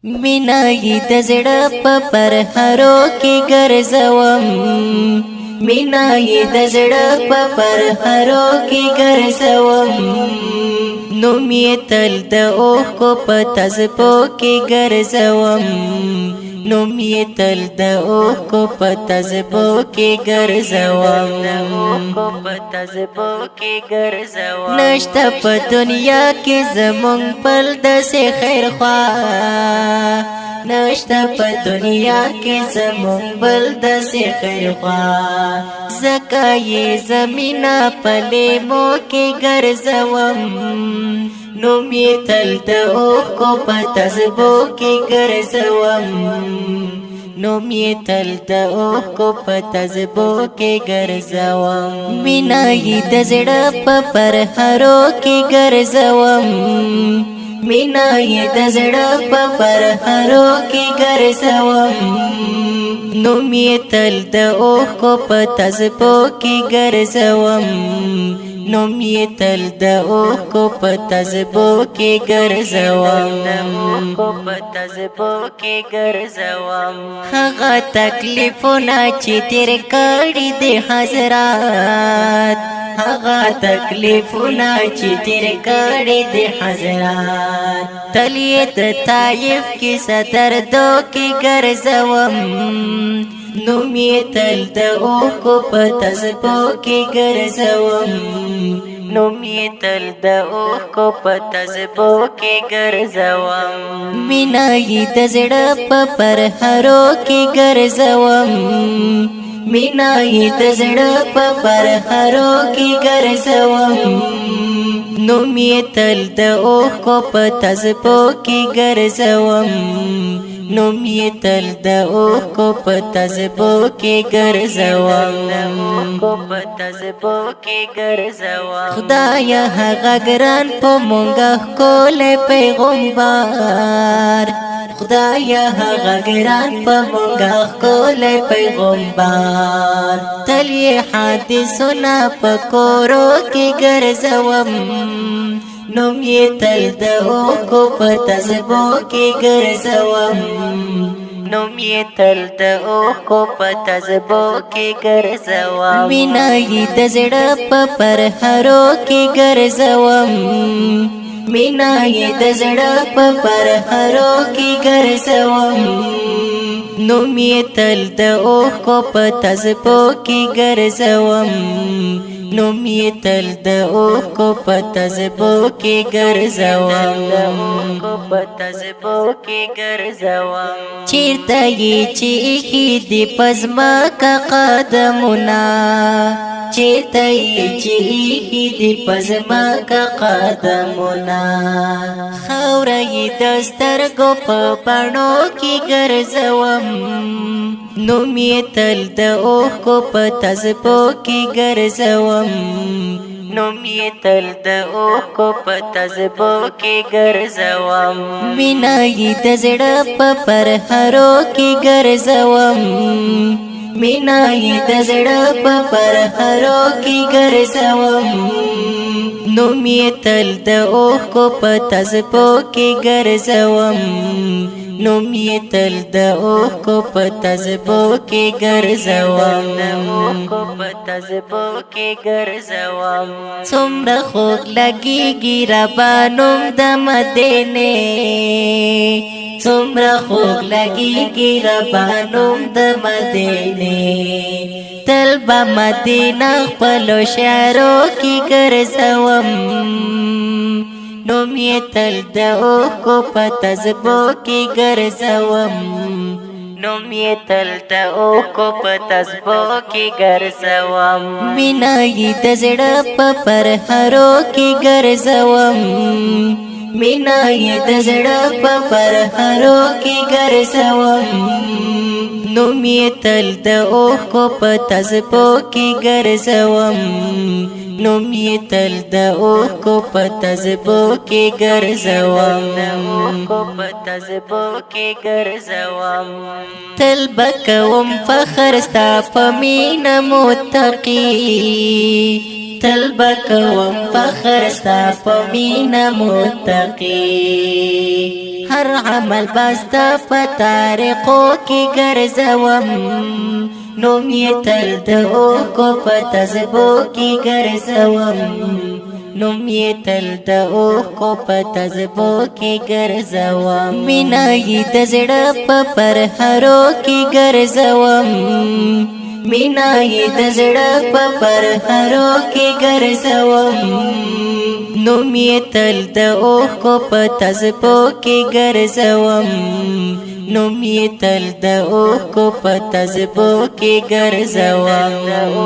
مینای د زړه په پرهرو کې ګرځوم مینای د زړه په پرهرو کې ګرځوم نوم یې تل د اوښکو په تذبو کې ګرځوم نوم یې تل د اوښکو په تذبو کې ګرځوم نشته په دنیا کې زمونږ بل داسې خیر خواه نشته په دنیا کې زمونږ بل داسې خیر خواه ځکه یې زمینه په لیمو کې ګرځوم نوم یې تل د اوښکو په تذبو کې ګرځوم نوم یې تل د اوښکو په تذبو کې ګرځوم مینه یې د زړه په پرهرو کې ګرځوم مینه یې د زړه په پرهرو کې ګرځوم نوم یې تل د اوښکو په تذبو کې ګرځوم نوم یې تل د اوښکو په تذبو کې ګرځوم هغه تکلیفونه چې تیر کړي دي حضرات هغه تکلیفونه چې تیر کړي دي حضرات تل یې د طایف کې دردو کې ګرځوم نوم یې تل د اوښکو په تذبو کې ګرځوم نوم یې تل د اوښکو په تذبو کې ګرځوم مینه یې د زړه په پرهرو کې ګرځوم مینه یې د زړه په پرهرو کې ګرځوم نوم یې تل د اوښکو په تذبو کې ګرځوم نوم یې تل د اوښکو په تذبو کې ګرځوم خدایا هغه ګران په مونږه ښکلی پیغمبر خدایا هغه ګران په مونږه ښکلی پیغمبر تل یې حادثونه په کورو کې ګرځوم نوم یې تل د اوښکو په تذبو کې ګرځوم نوم یې تل د اوښکو په تذبو کې ګرځوم مینه یې د زړه په پرهرو کې ګرځوم مینه یې د زړه په پرهرو کې ګرځوم نوم یې تل د اوښکو په تذبو کې ګرځوم نوم یې تل د اوښکو په تذبو کې ګرځوم چیرته یې چې ایښي دي په ځمکه قدمونه چیرته یې چې ایښي دي په ځمکه قدمونه خاوره یې د سترګو په بڼو کې ګرځوم نوم یې تل د اوښکو په تذبو کې ګرځوم نوم یې تل د اوښکو په تذبو کې ګرځوم مینه یې د زړه په پرهرو کې ګرځوم مینه یې د زړه په پرهرو کې ګرځوم نوم یې تل د اوښکو په تذبو کې ګرځوم نوم یې تل د اوښکو په تذبو کې ګرځوم څومره خوږ لګېږي ربا نوم د مدینې څومره خوږ لګېږي ربا نوم د مدینې تل به مدینه خپلو شعرو کې ګرځوم نوم یې تل د اوښکو په تذبو کې ګرځوم نوم یې تل د اوښکو په تذبو کې ګرځوم مینه یې د زړه په پرهرو کې ګرځوم مینه یې د زړه په پرهرو کې ګرځوم نوم یې تل د اوښکو په تذبو کې ګرځوم نوم یې تل د اوښکو په تذبو کې ګرځوم تل به کوم فخر ستا په مینه متقي تل بکوم فخر ستا په مینا متقی هر عمل بستا په طریقو کې ګرځوم نوم یې تل د اوښکو په تذبو کې ګرځوم نوم یې تل د اوښکو په تذبو کې ګرځوم مینا یې د زړه په پرهرو کې ګرځوم مینا یې د زړه په پرهرو کې ګرځوم نوم یې تل د اوښکو په تذبو کې ګرځوم نوم یې تل د اوښکو په تذبو کې ګرځوم